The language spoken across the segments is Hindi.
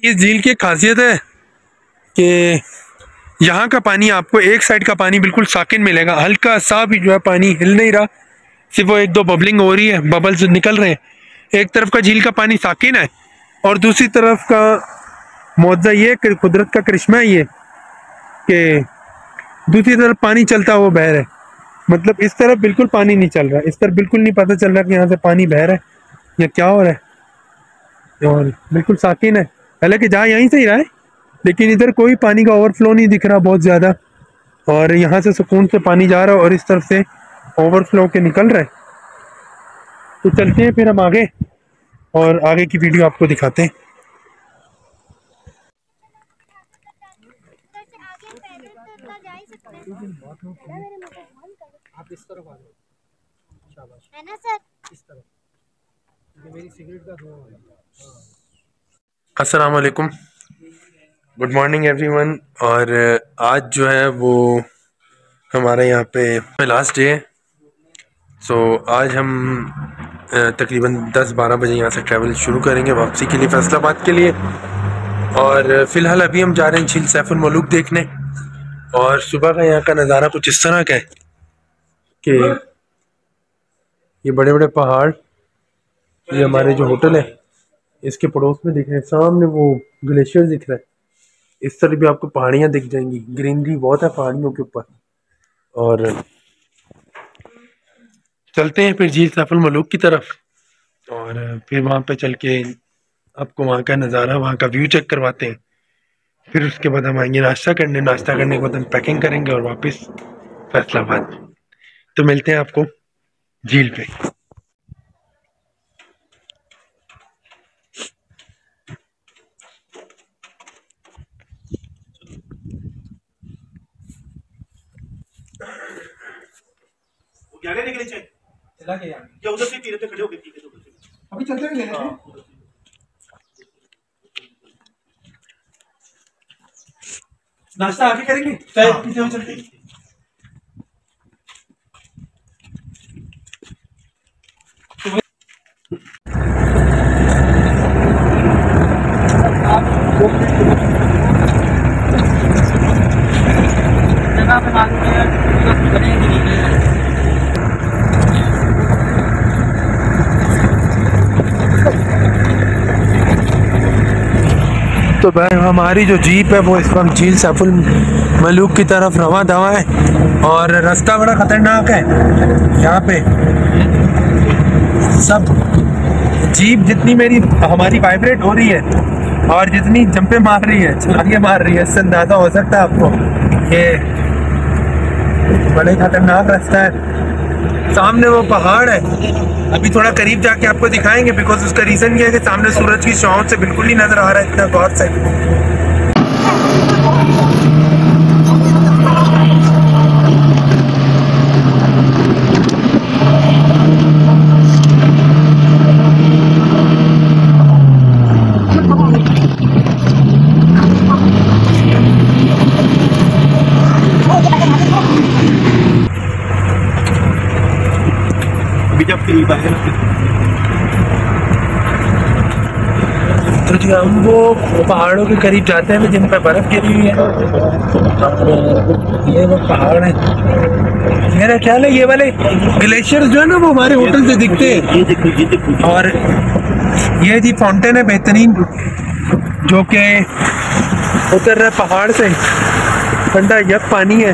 इस झील की खासियत है कि यहाँ का पानी आपको एक साइड का पानी बिल्कुल साकिन मिलेगा, हल्का सा भी जो है पानी हिल नहीं रहा, सिर्फ वो एक दो बबलिंग हो रही है, बबल्स निकल रहे हैं। एक तरफ का झील का पानी साकिन है और दूसरी तरफ का मुआवजा ये कुदरत का करिश्मा है ये कि दूसरी तरफ पानी चलता हुआ बह रहा है। मतलब इस तरफ बिल्कुल पानी नहीं चल रहा, इस तरफ बिल्कुल नहीं पता चल रहा कि यहाँ से पानी बह रहा है या क्या हो रहा है, और बिल्कुल साकिन है। हालांकि जहाँ यहीं से ही रहा है, लेकिन इधर कोई पानी का ओवरफ्लो नहीं दिख रहा बहुत ज़्यादा, और यहाँ से सुकून से पानी जा रहा है और इस तरफ से ओवरफ्लो के निकल रहा है। तो चलते हैं फिर हम आगे और आगे की वीडियो आपको दिखाते हैं। आप इस तरफ आ जाओ, शाबाश है ना सर, इस तरफ, ये मेरी सिगरेट का धुआं हो रहा है। अस्सलाम वालेकुम, गुड मॉर्निंग एवरीवन। और आज जो है वो हमारे यहाँ पे लास्ट डे है। सो आज हम तकरीबन 10-12 बजे यहाँ से ट्रैवल शुरू करेंगे वापसी के लिए फैसलाबाद के लिए। और फ़िलहाल अभी हम जा रहे हैं झील सैफुल मलूक देखने। और सुबह का यहाँ का नज़ारा कुछ इस तरह का है कि ये बड़े बड़े पहाड़, ये हमारे जो होटल है इसके पड़ोस में दिख रहे हैं, सामने वो ग्लेशियर दिख रहा है, इस तरह भी आपको पहाड़ियाँ दिख जाएंगी, ग्रीनरी बहुत है पहाड़ियों के ऊपर। और चलते हैं फिर झील सैफुल मलूक की तरफ, और फिर वहाँ पे चल के आपको वहाँ का नज़ारा, वहाँ का व्यू चेक करवाते हैं। फिर उसके बाद हम आएंगे नाश्ता करने, नाश्ता करने के बाद हम पैकिंग करेंगे और वापस फैसलाबाद। तो मिलते हैं आपको झील पे। चला के या उधर से पी रहे थे, खड़े होके पी रहे थे, अभी चलते हुए ले रहे थे। नाश्ता आगे करेंगे, चाय पीते हुए चलते हैं। तो भाई हमारी जो जीप है वो इस वक्त झील सैफुल मलूक की तरफ रवा दवा है, और रास्ता बड़ा ख़तरनाक है। यहाँ पे सब जीप जितनी हमारी वाइब्रेट हो रही है और जितनी जंपे मार रही है, छलांगे मार रही है, इससे अंदाज़ा हो सकता है आपको कि बड़े खतरनाक रास्ता है। सामने वो पहाड़ है, अभी थोड़ा करीब जाके आपको दिखाएंगे, बिकॉज उसका रीज़न ये है कि सामने सूरज की छांव से बिल्कुल ही नज़र आ रहा है, इतना गौर से। तो जी हम वो पहाड़ों के करीब जाते हैं जिन पर बर्फ गिरी हुई है। ये वो पहाड़ है, मेरा ख्याल है ये वाले ग्लेशियर्स जो है ना वो हमारे होटल से दिखते हैं। और ये जी फाउंटेन है बेहतरीन, जो कि उतर रहा पहाड़ से, ठंडा यक पानी है।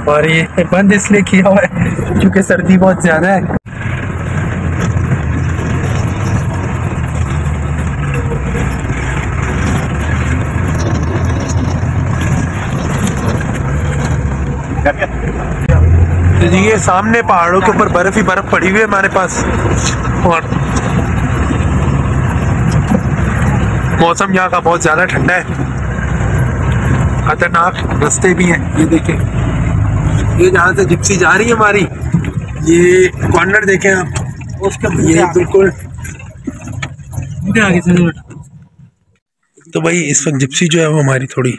और ये बंद इसलिए किया हुआ है क्योंकि सर्दी बहुत ज़्यादा है। तो जी ये सामने पहाड़ों के ऊपर बर्फ ही बर्फ पड़ी हुई है हमारे पास, और मौसम यहाँ का बहुत ज़्यादा ठंडा है, खतरनाक रास्ते भी हैं। ये देखें, ये जहाँ से जिप्सी जा रही है हमारी, ये कॉर्नर देखें आप, उसका ये बिल्कुल आगे से। तो भाई इस वक्त जिप्सी जो है वो हमारी थोड़ी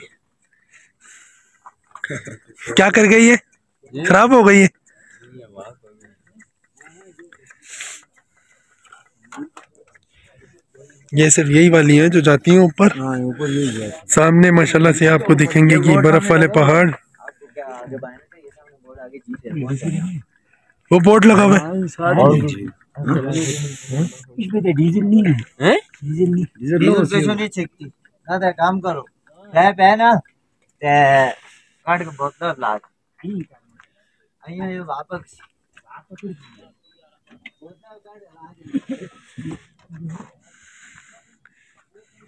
क्या कर गई है, खराब हो गई है। ये सिर्फ यही वाली है जो जाती हैं ऊपर। हाँ ऊपर यही है। सामने माशाल्लाह से आपको दिखेंगे कि बर्फ वाले पहाड़। वो बोर्ड लगा हुआ है। इसमें तो डीजल नहीं है, डीजल नहीं, डीजल नहीं छेकती ना। काम करो पैप है ना, काट के बोतल ला ठीक है। आइए वापस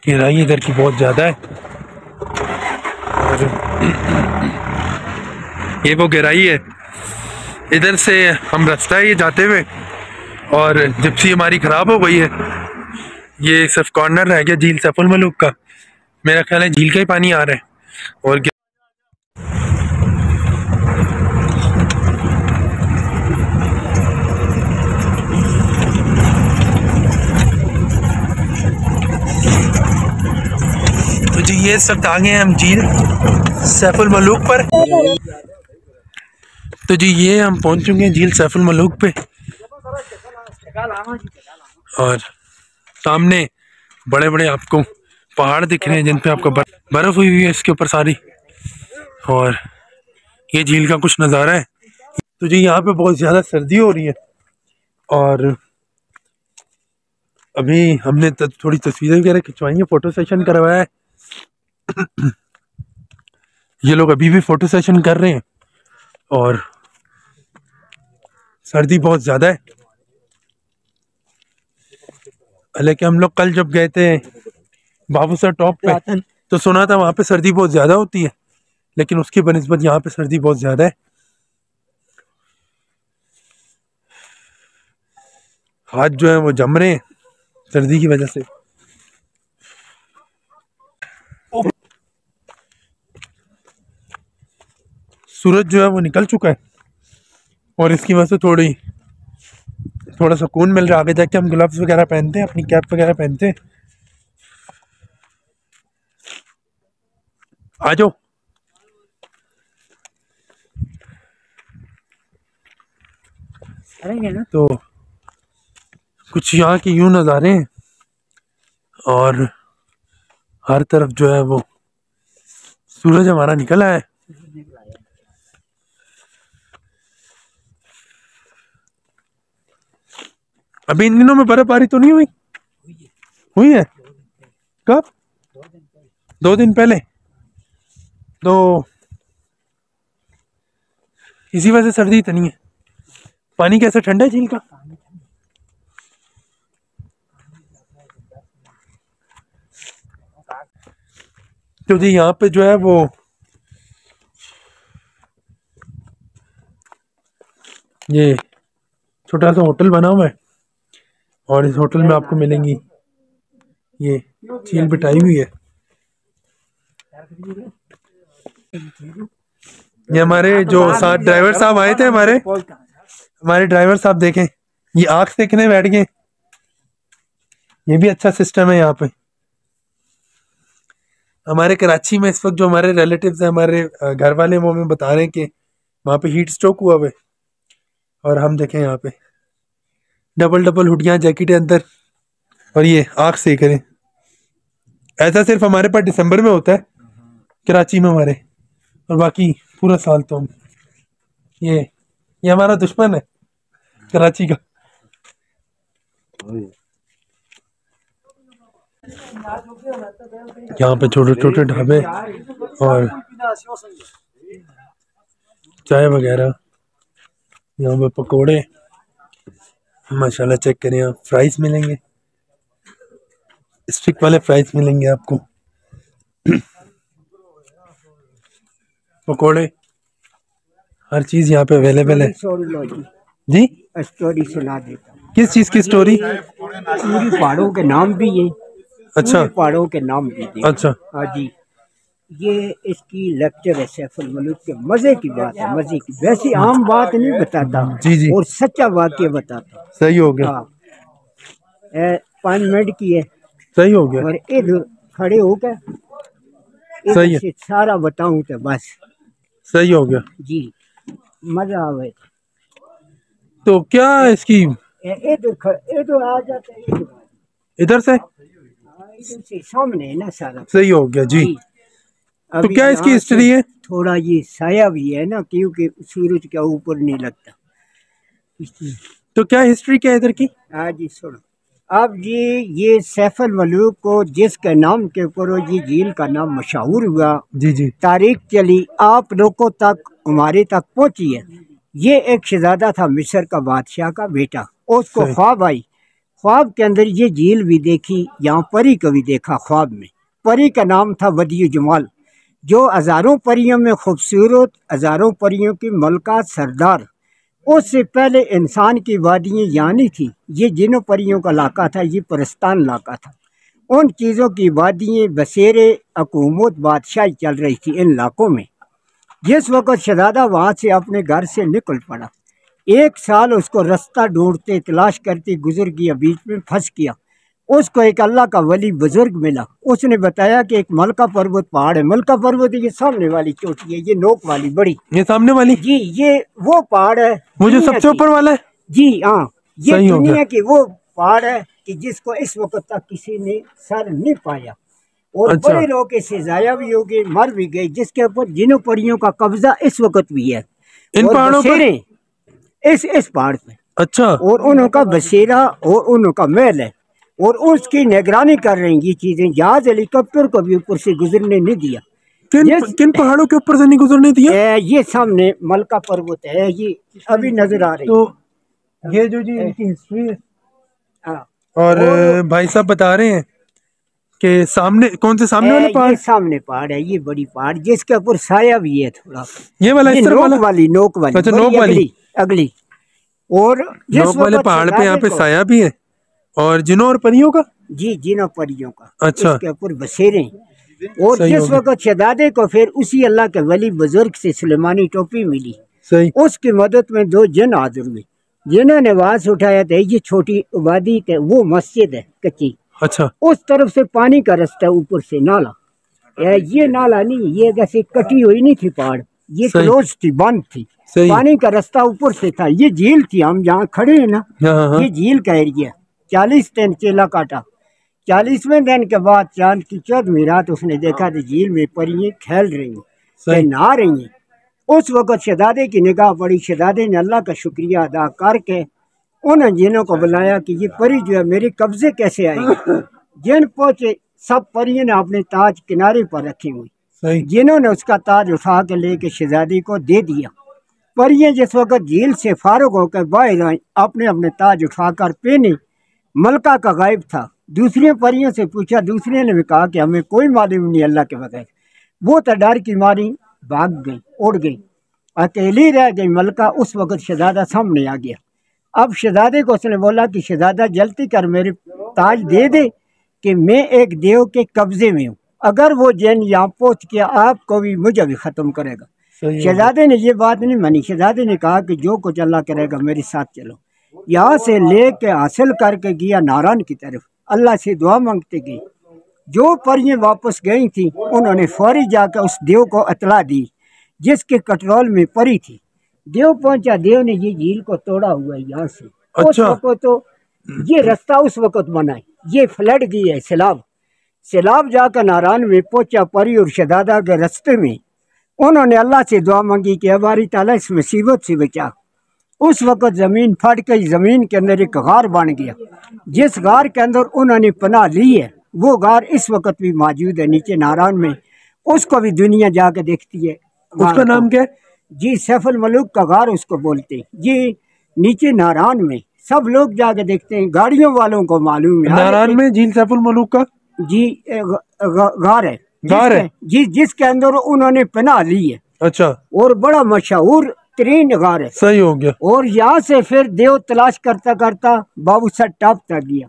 गहराई इधर की बहुत ज्यादा है और ये वो गहराई है। इधर से हम रास्ता है ये जाते हुए, और जिप्सी हमारी खराब हो गई है। ये सिर्फ कॉर्नर रह गया झील सैफुल मलूक का। मेरा ख्याल है झील का ही पानी आ रहा है। और तो जी ये सब आ गए हैं हम झील सैफुल मलूक पर। तो जी ये हम पहुंच चुके हैं झील सैफुल मलूक पे, और सामने बड़े बड़े आपको पहाड़ दिख रहे हैं जिन पे आपको बर्फ हुई हुई है इसके ऊपर सारी। और ये झील का कुछ नज़ारा है। तो जी यहाँ पे बहुत ज़्यादा सर्दी हो रही है, और अभी हमने थोड़ी तस्वीरें वगैरह खिंचवाई हैं, फ़ोटो सेशन करवाया है। ये लोग अभी भी फ़ोटो सेशन कर रहे हैं, और सर्दी बहुत ज़्यादा है। हालांकि हम लोग कल जब गए थे बाबूसर टॉप पे तो सुना था वहाँ पे सर्दी बहुत ज़्यादा होती है, लेकिन उसकी बनिस्बत यहाँ पे सर्दी बहुत ज़्यादा है। हाथ जो है वो जम रहे हैं सर्दी की वजह से। सूरज जो है वो निकल चुका है, और इसकी वजह से थोड़ा सुकून मिल रहा है। आगे जाके हम ग्लव्स वगैरह पहनते हैं, अपनी कैप वगैरह पहनते हैं। आ जाओ। तो कुछ यहाँ के यूं नज़ारे हैं, और हर तरफ जो है वो सूरज हमारा निकल आया है। अभी इन दिनों में बर्फबारी तो नहीं हुई है? कब? 2 दिन पहले। तो इसी वजह से सर्दी इतनी है। पानी कैसा ठंडा है झील का? तो जी यहाँ पे जो है वो ये छोटा सा होटल बना हुआ है, और इस होटल में आपको मिलेंगी ये झील बिठाई हुई है। ये हमारे जो साथ ड्राइवर साहब आए थे, हमारे ड्राइवर साहब देखें, ये आँख देखने बैठ गए। ये भी अच्छा सिस्टम है यहाँ पे। हमारे कराची में इस वक्त जो हमारे रिलेटिव्स हैं, हमारे घर वाले, वो हमें बता रहे हैं कि वहाँ पे हीट स्ट्रोक हुआ हुआ है, और हम देखें यहाँ पे डबल हुडियाँ जैकेटें अंदर, और ये आँख सेक रहे हैं। ऐसा सिर्फ हमारे पास दिसंबर में होता है कराची में हमारे, और बाकी पूरा साल तो हम ये हमारा दुश्मन है कराची का। यहाँ पे छोटे छोटे ढाबे और चाय वगैरह, यहाँ पे पकोड़े माशाल्लाह चेक करें आप। फ्राइज मिलेंगे, स्टिक वाले फ्राइज मिलेंगे आपको, पकोड़े, हर चीज़ यहाँ पे अवेलेबल है। जी स्टोरी सुना देता हूँ। किस चीज़ की स्टोरी? पूरी पहाड़ों के नाम भी है। अच्छा, पहाड़ों के नाम भी है। अच्छा, हाँ जी, ये इसकी लेक्चर है सैफुल मलूक के। मजे की बात है, मजे की। वैसे आम बात नहीं बताता, जी और सच्चा वाक्य बताता। सही हो गया। 5 मिनट की है, सही हो गया। और इधर खड़े होकर सही है, सारा बताऊं तो बस सही हो गया जी, मजा आवे। तो क्या इसकी इधर आ जाते हैं इधर से सामने है ना सारा। सही हो गया जी। तो क्या इसकी हिस्ट्री है? थोड़ा ये साया भी है ना, क्योंकि सूरज के ऊपर नहीं लगता। तो क्या हिस्ट्री क्या है इधर की? हाँ जी सुनो। अब ये सैफुल मलूक को जिसके नाम के ऊपर ये झील का नाम मशहूर हुआ, जी जी, तारीख चली, आप लोगों तक हमारे तक पहुंची है। ये एक शहजादा था, मिस्र का बादशाह का बेटा। उसको ख्वाब आई, ख्वाब के अंदर ये झील भी देखी, यहाँ परी को भी देखा ख्वाब में। परी का नाम था वदिय जमाल, जो हजारों परियों में खूबसूरत, हजारों परियों की मलका सरदार। उससे पहले इंसान की वादियाँ यहाँ नहीं थी, ये जिनों परियों का इलाका था, ये परस्तान इलाका था। उन चीज़ों की वादियाँ बसेरे हुकूमत बादशाही चल रही थी इन इलाकों में। जिस वक़्त शहजादा वहाँ से अपने घर से निकल पड़ा, 1 साल उसको रास्ता ढूंढते तलाश करते गुजर गया, बीच में फंस गया। उसको एक अल्लाह का वली बुजुर्ग मिला, उसने बताया कि एक मलका पर्वत पहाड़ है। मलका पर्वत ये सामने वाली चोटी है, ये नोक वाली बड़ी, ये सामने वाली जी, ये वो पहाड़ है, वो जो सबसे ऊपर वाला है जी। हाँ, ये दुनिया की वो पहाड़ है कि जिसको इस वक्त तक किसी ने सर नहीं पाया। और अच्छा। बड़े लोग इससे जाया भी हो गए, मर भी गए, जिसके ऊपर जिनों परियों का कब्जा इस वक्त भी है इन पहाड़ों पर, इस पहाड़ पे। अच्छा। और उनका बसेरा और उनका महल है, और उसकी निगरानी कर रही ये चीजें। जहाज हेलीकॉप्टर को भी ऊपर से गुजरने नहीं दिया। किन पहाड़ों के ऊपर से नहीं गुजरने दिया? ये सामने मलका पर्वत है, ये अभी नजर आ रही। तो ये जो जी इनकी हिस्ट्री है। और भाई साहब बता रहे हैं कि सामने कौन से सामने वाला पहाड़? सामने पहाड़ है, ये बड़ी पहाड़, जिसके ऊपर साया भी है थोड़ा। ये वाला इस तरफ वाला? नोक वाली। अच्छा, नोक वाली अगली। और नोक वाले पहाड़ पे यहाँ पे साया भी है। और जिनों और परियों का? जी, जिनों परियों का। अच्छा। इसके ऊपर बसेरे। और जिस वक्त शहजादे को फिर उसी अल्लाह के वली बुजुर्ग से सुलेमानी टोपी मिली, सही, उसकी मदद में 2 जन हाजिर हुए, जिन्होंने आवाज उठाया था ये छोटी वादी के वो मस्जिद है कच्ची, अच्छा, उस तरफ से पानी का रास्ता, ऊपर से नाला। ये नाला नहीं, ये जैसे कटी हुई नहीं थी पहाड़, ये क्लोज थी, बंद थी। पानी का रास्ता ऊपर से था। ये झील थी, हम जहाँ खड़े हैं ना, ये झील का एरिया। 40 दिन चेला काटा। 40वें दिन के बाद चांद की 14वीं रात उसने देखा तो झील में परियां खेल रही हैं, नहा रही हैं। उस वक़्त शहजादे की निगाह पड़ी। शहजादे ने अल्लाह का शुक्रिया अदा करके उन जिनों को बुलाया कि ये परी जो है मेरे कब्जे कैसे आई। जिन पहुंचे, सब परियों ने अपने ताज किनारे पर रखे हुए, जिन्होंने उसका ताज उठा के लेके शहजादी को दे दिया। परियां जिस वक़्त झील से फारुग होकर बाहर आई, अपने अपने ताज उठाकर पहने। मलका का गायब था। दूसरी परियों से पूछा, दूसरे ने भी कहा कि हमें कोई मालूम नहीं अल्लाह के बगैर। वो तो डर की मारी भाग गई, उड़ गई, अकेली रह गई मलका। उस वक़्त शहजादा सामने आ गया। अब शहजादे को उसने बोला कि शहजादा जल्दी कर मेरे ताज दे दे कि मैं एक देव के कब्जे में हूँ। अगर वो जैन यहाँ पहुँच के आपको भी मुझे भी ख़त्म करेगा। शहजादे ने ये बात नहीं मानी। शहजादे ने कहा कि जो कुछ अल्लाह करेगा मेरे साथ चलो। यहाँ से ले के हासिल करके गया नारायण की तरफ, अल्लाह से दुआ मांगते गई। जो परियां वापस गई थी उन्होंने फौरी जाकर उस देव को इतला दी जिसके कंट्रोल में परी थी। देव पहुंचा, देव ने ये झील को तोड़ा हुआ है यहाँ से। अच्छा। उस वक्त तो ये रास्ता उस वक्त बना है, ये फ्लड गई है, सैलाब जाकर नारायण में पहुंचा। परी और शहजादा के रास्ते में उन्होंने अल्लाह से दुआ मांगी कि हमारी ताला इस मुसीबत से बचा। उस वक़्त ज़मीन फट गई, ज़मीन के अंदर एक गार बन गया। जिस गार के अंदर उन्होंने पनाह ली है वो गार इस वक्त भी मौजूद है नीचे नारायण में। उसको भी दुनिया जाके देखती है। उसका नाम क्या है? जी, सैफुल मलूक का गार उसको बोलते हैं। ये नीचे नारायण में सब लोग जाके देखते हैं, गाड़ियों वालों को मालूम है। नारायण में झील सैफुल मलूक का जी गार है, जी, जिसके अंदर उन्होंने पनाह ली है। अच्छा। और बड़ा मशहूर तरीन गार है। सही हो गया। और यहाँ से फिर देव तलाश करता करता बाबूसर टॉप तक गया।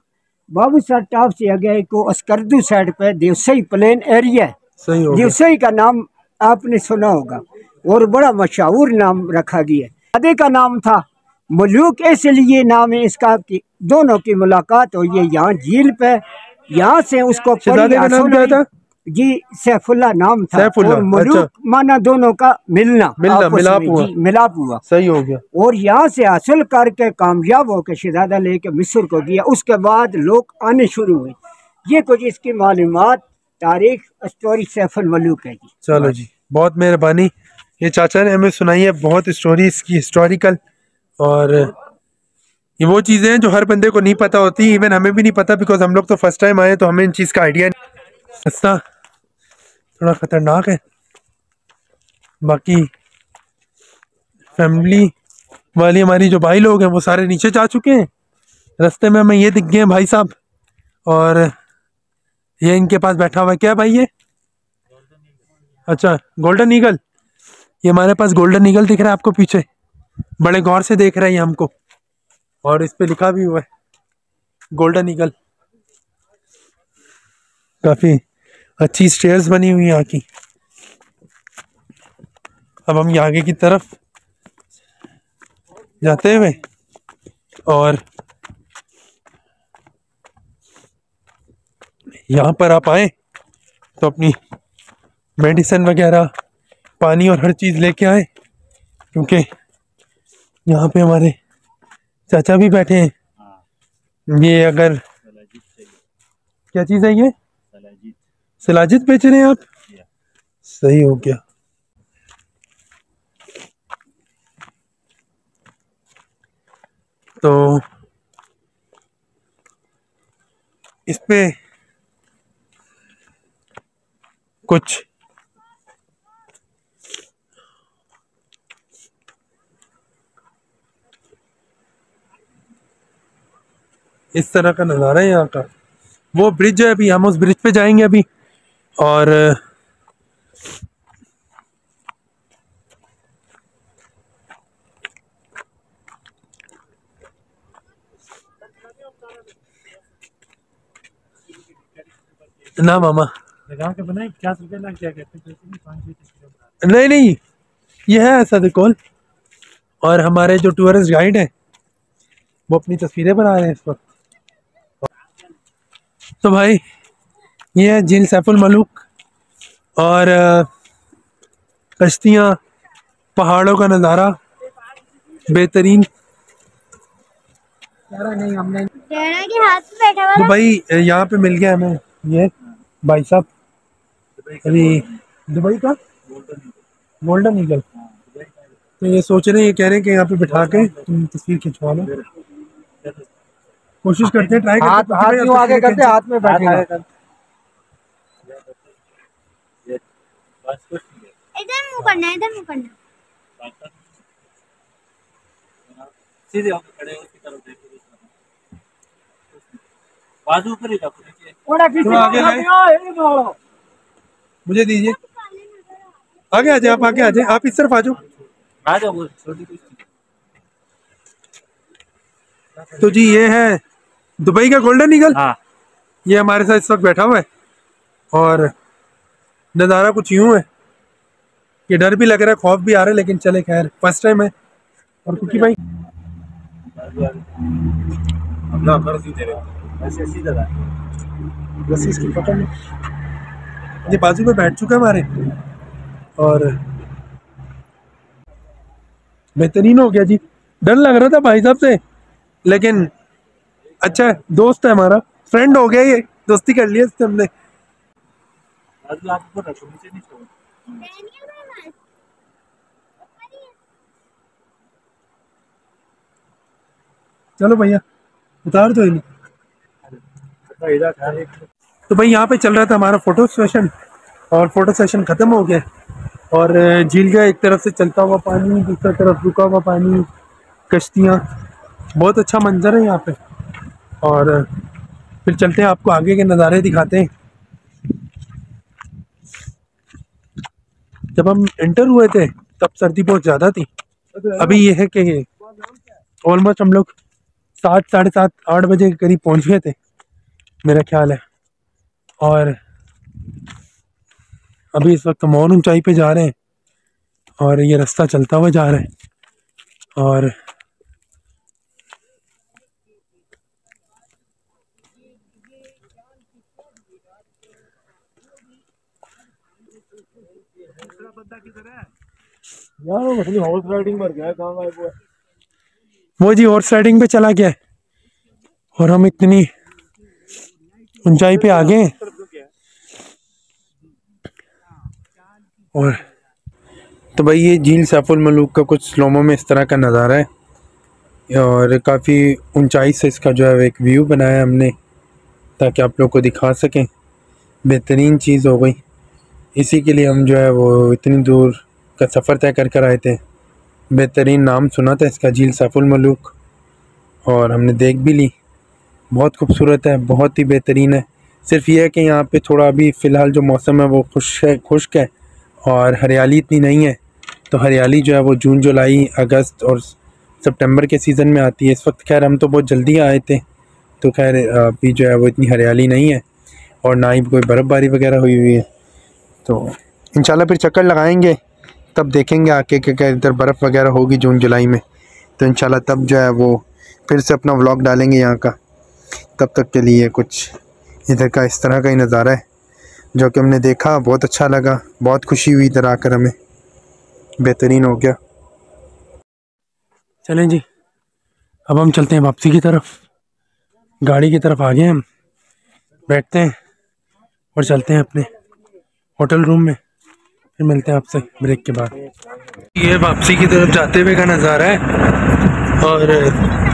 बाबूसर टॉप से आगे को अस्करदू साइड पे देवसई प्लेन एरिया है। सही हो गया। देवसई का नाम आपने सुना होगा और बड़ा मशहूर नाम रखा गया। शहजादे का नाम था मलूक, इसलिए नाम है इसका कि दोनों की मुलाकात हुई है यहाँ झील पे। यहाँ से उसको शहजादे का नाम क्या था? जी, सैफुल्ला नाम था। सैफुल्ला, और मलूक अच्छा। माना दोनों का मिलाप हुआ। सही हो गया। और यहाँ से हासिल करके कामयाब होकर शहजादा लेके मिस्र को गया। उसके बाद लोग आने शुरू हुए। ये कुछ इसकी मालूमात तारीख स्टोरी सैफुल मलूक है जी। चलो जी, बहुत मेहरबानी। ये चाचा ने हमें सुनाई है बहुत स्टोरी इसकी हिस्टोरिकल, और ये वो चीज़ें हैं जो हर बंदे को नहीं पता होती, इवन हमें भी नहीं पता, बिकॉज हम लोग तो फर्स्ट टाइम आए तो हमें इन चीज़ का आइडिया नहीं। रास्ता थोड़ा ख़तरनाक है, बाकी फैमिली वाली हमारी जो भाई लोग हैं वो सारे नीचे जा चुके हैं। रास्ते में हमें ये दिख गए हैं भाई साहब, और ये इनके पास बैठा हुआ है। क्या भाई ये? अच्छा, गोल्डन ईगल। ये हमारे पास गोल्डन ईगल दिख रहा है आपको पीछे, बड़े गौर से देख रहे हैं ये हमको, और इस पे लिखा भी हुआ है गोल्डन ईगल। काफी अच्छी स्टेयर्स बनी हुई है यहाँ की। अब हम ये आगे की तरफ जाते हुए, और यहाँ पर आप आए तो अपनी मेडिसिन वगैरह, पानी और हर चीज़ लेके आए, क्योंकि यहाँ पे हमारे चाचा भी बैठे हैं। ये अगर क्या चीज़ है ये? सिलाजित बेच रहे हैं आप? सही हो गया। तो इस पे कुछ इस तरह का नज़ारा है यहाँ का। वो ब्रिज है, अभी हम उस ब्रिज पे जाएंगे अभी, और ना मामा लगा के बनाए 50 रुपए लग जाएगा, नहीं नहीं, ये है ऐसा कॉल। और हमारे जो टूरिस्ट गाइड हैं वो अपनी तस्वीरें बना रहे हैं इस वक्त। तो भाई ये है झील सैफुल मलूक, और कश्तियाँ, पहाड़ों का नज़ारा बेहतरीन। के हाथ में बैठा हुआ तो भाई यहाँ पे मिल गया हमें ये भाई साहब, अभी दुबई का गोल्डन ईगल। तो ये सोच रहे हैं, ये कह रहे हैं कि यहाँ पे बिठा के तुम तस्वीर खिंचवा लो। कोशिश करते हैं, ट्राई करते हैं। हाथ यूं आगे करते, हाथ में बैठेगा। इधर मुंह करना, इधर मुंह करना। सीधे होकर खड़े हो, उसकी तरफ देखो, बाजू ऊपर ही रखो, देखिए थोड़ा आगे लाए, मुझे दीजिए। आगे आ जाए, आप आगे आ जाए, आप इस तरफ आ जाओ। आ जाओ, वो छोटी कुछ। तो जी ये है दुबई का गोल्डन ईगल। हाँ, ये हमारे साथ इस वक्त बैठा हुआ है, और नज़ारा कुछ यूं है कि डर भी लग रहा है, खौफ भी आ रहा है, लेकिन चले खैर फर्स्ट टाइम है। और कुकी भाई अपना कर सीधे रहो, ऐसे सीधा रहा। बस इसकी पकड़ लो। ये बाजू में बैठ चुका है हमारे, और बेहतरीन हो गया जी। डर लग रहा था भाई साहब से, लेकिन अच्छा है, दोस्त है हमारा, फ्रेंड हो गया, ये दोस्ती कर लिया इससे हमने। बाजू आप ऊपर रखो, नीचे नहीं छोड़ो। चलो भैया उतार दो इन्हें। तो भाई यहाँ पे चल रहा था हमारा फोटो सेशन, और फोटो सेशन ख़त्म हो गया, और झील का एक तरफ से चलता हुआ पानी, दूसरी तरफ रुका हुआ पानी, कश्तियाँ, बहुत अच्छा मंजर है यहाँ पे। और फिर चलते हैं, आपको आगे के नज़ारे दिखाते हैं। जब हम एंटर हुए थे तब सर्दी बहुत ज़्यादा थी, अभी ये है कि ऑलमोस्ट हम लोग 7, साढ़े 7, 8 बजे के करीब पहुँच गए थे मेरा ख्याल है। और अभी इस वक्त हम और ऊंचाई पे जा रहे हैं, और ये रास्ता चलता हुआ जा रहा है, और हॉर्स राइडिंग पर गया, कहाँ गायब हुआ? वो जी हॉर्स राइडिंग पे चला गया है, और हम इतनी ऊंचाई पे आ गए और तो भाई ये झील सैफुल मलूक का कुछ स्लोमो में इस तरह का नज़ारा है और काफ़ी ऊंचाई से इसका जो है एक व्यू बनाया हमने ताकि आप लोग को दिखा सकें। बेहतरीन चीज़ हो गई, इसी के लिए हम जो है वो इतनी दूर का सफ़र तय कर आए थे। बेहतरीन नाम सुना था इसका, झील सैफुल मलूक, और हमने देख भी ली। बहुत खूबसूरत है, बहुत ही बेहतरीन है। सिर्फ ये है कि यहाँ पे थोड़ा अभी फ़िलहाल जो मौसम है वो खुश्क है और हरियाली इतनी नहीं है। तो हरियाली जो है वो जून जुलाई अगस्त और सितंबर के सीज़न में आती है। इस वक्त खैर हम तो बहुत जल्दी आए थे, तो खैर अभी जो है वो इतनी हरियाली नहीं है और ना ही कोई बर्फ़बारी वगैरह हुई है। तो इंशाल्लाह फिर चक्कर लगाएंगे, तब देखेंगे आके कि इधर बर्फ़ वगैरह होगी जून जुलाई में, तो इंशाल्लाह तब जो है वो फिर से अपना व्लॉग डालेंगे यहाँ का। तब तक के लिए कुछ इधर का इस तरह का ही नज़ारा है जो कि हमने देखा, बहुत अच्छा लगा, बहुत खुशी हुई इधर आकर, हमें बेहतरीन हो गया। चलें जी, अब हम चलते हैं वापसी की तरफ। गाड़ी की तरफ आ गए हम, बैठते हैं और चलते हैं अपने होटल रूम में। फिर मिलते हैं आपसे ब्रेक के बाद। ये वापसी की तरफ जाते हुए का नज़ारा है और